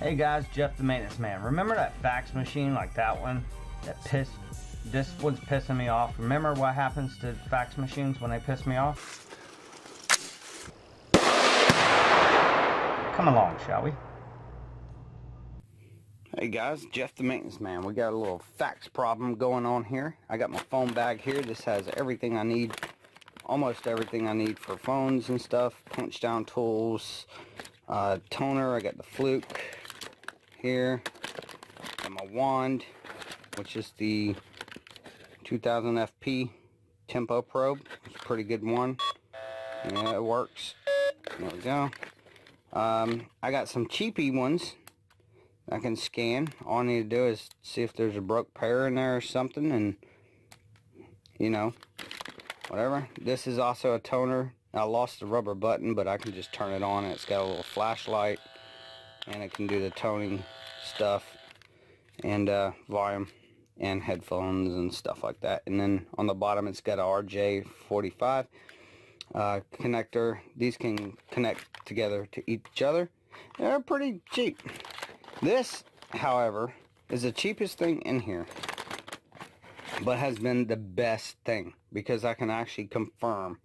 Hey guys, Jeff the maintenance man. Remember that fax machine like that one? This one's pissing me off. Remember what happens to fax machines when they piss me off? Come along, shall we? Hey guys, Jeff the maintenance man. We got a little fax problem going on here. I got my phone bag here. This has everything I need, almost everything I need for phones and stuff. Punch down tools, toner. I got the Fluke here, and my wand, which is the 2000 FP tempo probe. It's a pretty good one. Yeah, it works. There we go. I got some cheapy ones I can scan. All I need to do is see if there's a broke pair in there or something, and you know, whatever. This is also a toner. I lost the rubber button, but I can just turn it on. It's got a little flashlight, and it can do the toning stuff, and volume, and headphones and stuff like that. And then on the bottom, it's got a RJ45 connector. These can connect together to each other. They're pretty cheap. This, however, is the cheapest thing in here, but has been the best thing because I can actually confirm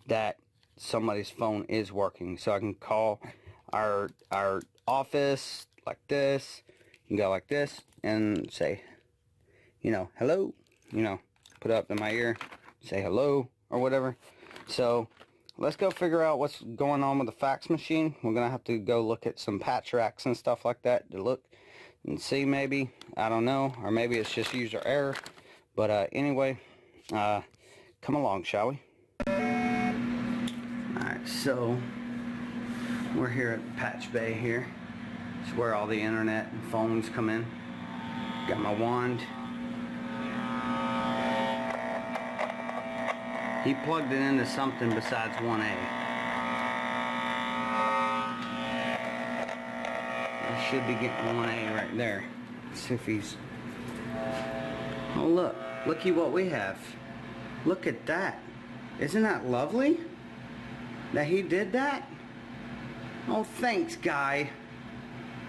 that somebody's phone is working. So I can call our office like this. You can go like this and say, you know, hello, you know, put it up in my ear, say hello or whatever. So let's go figure out what's going on with the fax machine. We're gonna have to go look at some patch racks and stuff like that to look and see, maybe, I don't know, or maybe it's just user error. But anyway, come along, shall we? Alright, so we're here at Patch Bay here. It's where all the internet and phones come in. Got my wand. He plugged it into something besides 1A. I should be getting 1A right there. Let's see if he's... Oh look, looky what we have. Look at that. Isn't that lovely? That he did that? Oh, thanks, guy.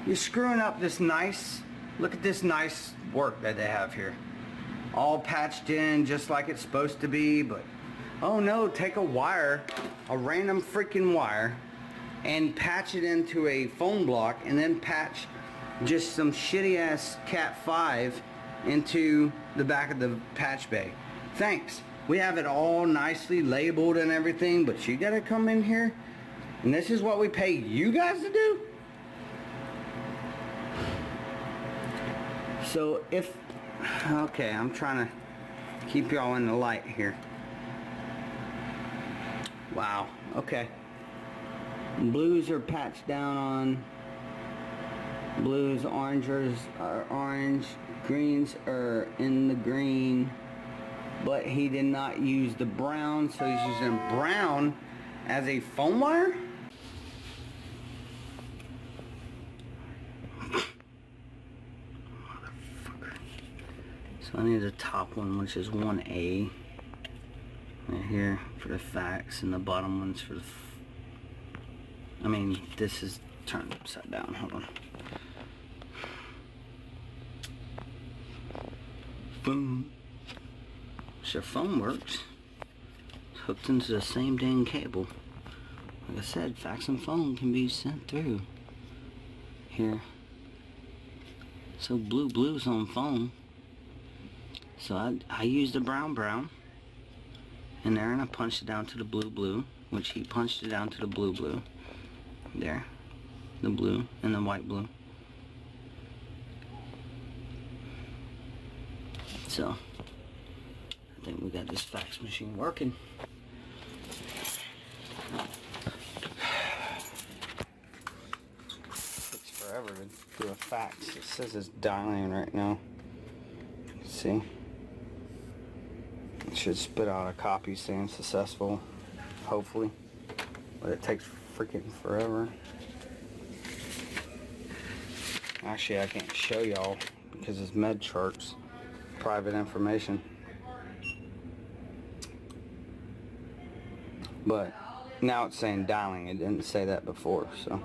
You're screwing up this nice... Look at this nice work that they have here. All patched in just like it's supposed to be, but... Oh no, take a wire, a random freaking wire, and patch it into a phone block, and then patch just some shitty ass Cat 5 into the back of the patch bay. Thanks. We have it all nicely labeled and everything, but you gotta come in here, and this is what we pay you guys to do? So if, okay, I'm trying to keep y'all in the light here. Wow, okay. Blues are patched down on. Blues, oranges are orange. Greens are in the green. But he did not use the brown, so he's using brown as a phone wire? Motherfucker. So I need the top one, which is 1A. Right here for the fax, and the bottom one's for the I mean, this is turned upside down. Hold on. Boom. So your phone works. It's hooked into the same dang cable. Like I said, fax and phone can be sent through here. So blue's on phone. So I used the brown in there, and I punched it down to the blue, which he punched it down to the blue. There. The blue and the white blue. So, I think we got this fax machine working. Takes forever to do a fax. It says it's dialing right now. See? It should spit out a copy saying successful, hopefully, but it takes freaking forever. Actually, I can't show y'all because it's med charts, private information. But now it's saying dialing. It didn't say that before, so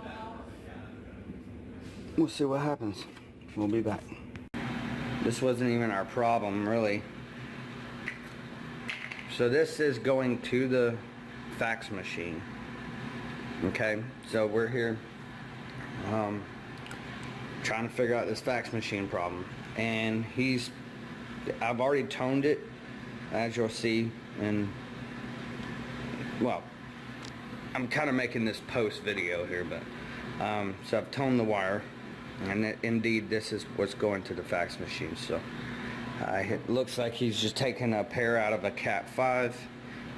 we'll see what happens. We'll be back. This wasn't even our problem, really. So this is going to the fax machine. Okay, so we're here trying to figure out this fax machine problem, and I've already toned it, as you'll see, and well, I'm kind of making this post video here, but so I've toned the wire, and indeed this is what's going to the fax machine. So it looks like he's just taking a pair out of a Cat 5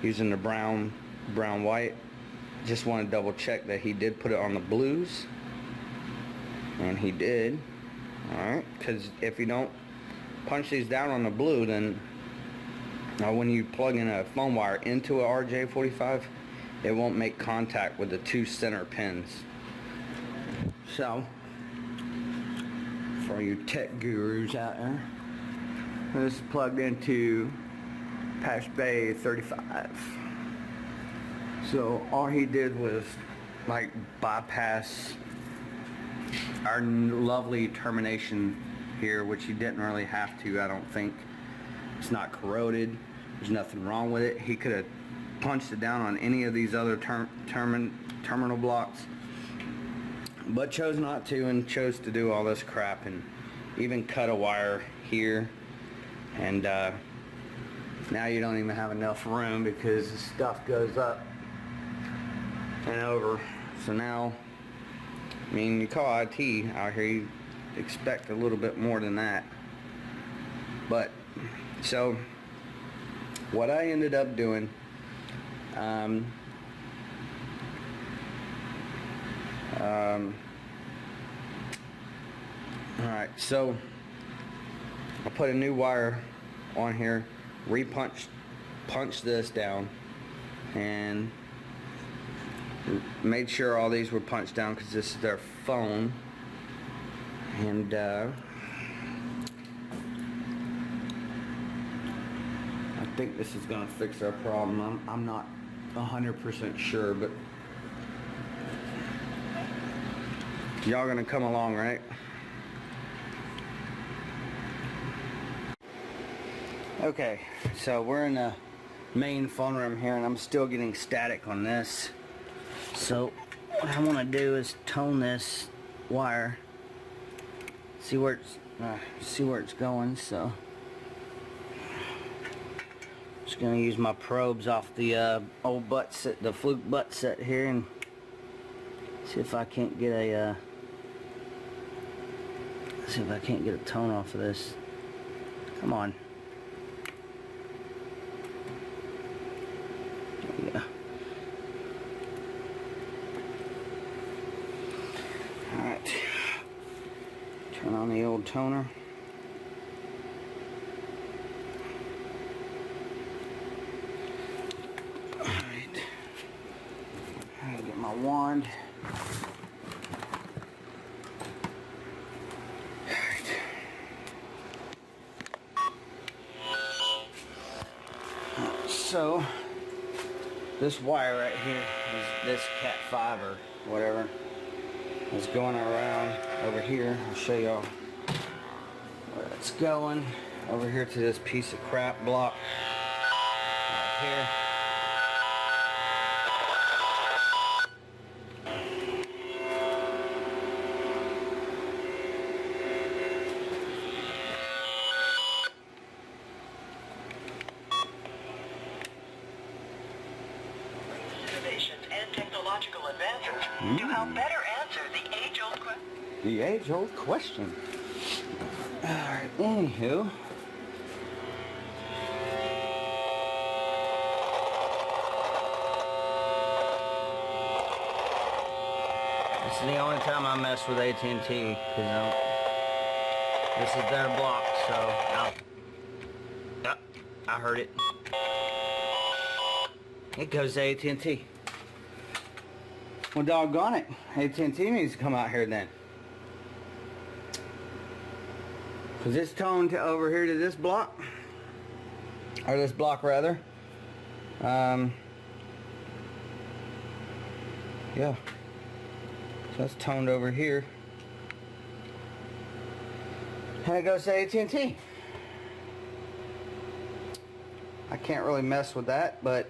using the brown white. Just want to double check that he did put it on the blues, and he did. Alright, because if you don't punch these down on the blue, then when you plug in a phone wire into a RJ45, it won't make contact with the two center pins. So, for you tech gurus out there, this is plugged into Patch Bay 35. So all he did was like bypass our lovely termination here, which he didn't really have to, I don't think. It's not corroded, there's nothing wrong with it. He could have punched it down on any of these other terminal blocks, but chose not to, and chose to do all this crap and even cut a wire here. And now you don't even have enough room because the stuff goes up and over. So now, I mean, you call IT out here, you expect a little bit more than that. But so what I ended up doing, alright, so I put a new wire on here, punched this down, and made sure all these were punched down because this is their phone. And I think this is going to fix our problem. I'm not 100% sure, but y'all going to come along, right? Okay, so we're in the main phone room here, and I'm still getting static on this. So what I want to do is tone this wire, see where it's going. So just gonna use my probes off the old butt set, the Fluke butt set here, and see if I can't get a tone off of this. Come on. There we go. Alright, turn on the old toner. Alright, I'll get my wand. Alright. So, this wire right here is this Cat 5 or whatever. It's going around over here. I'll show y'all where it's going. Over here to this piece of crap block right here. Innovations and technological advances to help better answer the age-old question. The age-old question. Alright, anywho. This is the only time I mess with at&t, because this is their block, so I heard it. It goes to at&t. Well, doggone it. at&t needs to come out here then. Because it's toned to over here to this block. Or this block, rather. Yeah. So that's toned over here. And it goes to AT&T. I can't really mess with that, but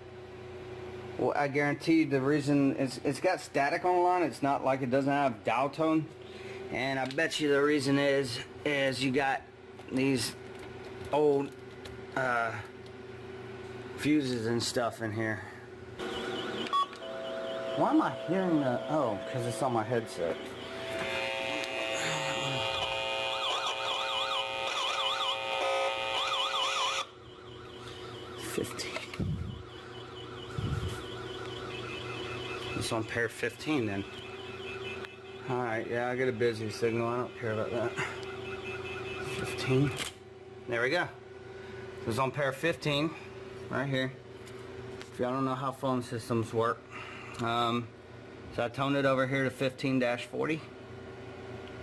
well, I guarantee the reason it's got static on the line. It's not like it doesn't have dial tone. And I bet you the reason is you got these old fuses and stuff in here. Why am I hearing the... Oh, because it's on my headset. It's on pair 15 then. Alright, yeah, I get a busy signal. I don't care about that. 15. There we go. It's on pair 15 right here. If y'all don't know how phone systems work. So I toned it over here to 15-40.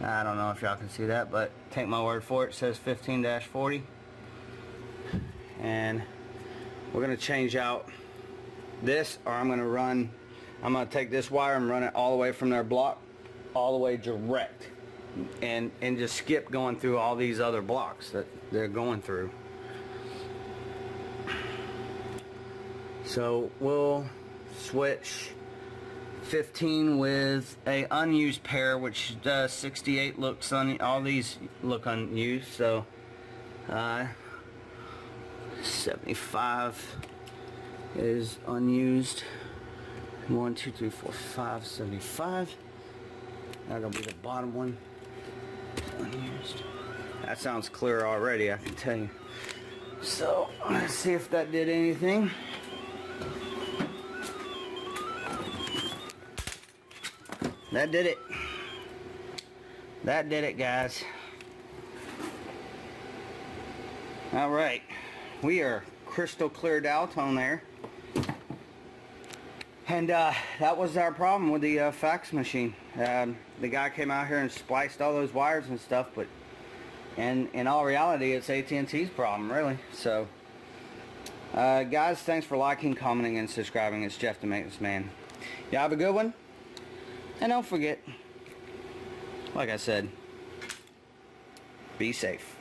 I don't know if y'all can see that, but take my word for it. It says 15-40. And we're going to change out this, or I'm going to take this wire and run it all the way from their block all the way direct, and just skip going through all these other blocks that they're going through. So we'll switch 15 with a unused pair, which 68 looks all these look unused, so 75 is unused. 1, 2, 3, 4, 5, 75. That'll be the bottom one. Unused. That sounds clear already, I can tell you. So let's see if that did anything. That did it. That did it, guys. All right, we are crystal clear dial tone there. And that was our problem with the fax machine. The guy came out here and spliced all those wires and stuff, but in all reality, it's AT&T's problem, really. So, guys, thanks for liking, commenting, and subscribing. It's Jeff the Maintenance Man. Y'all have a good one. And don't forget, like I said, be safe.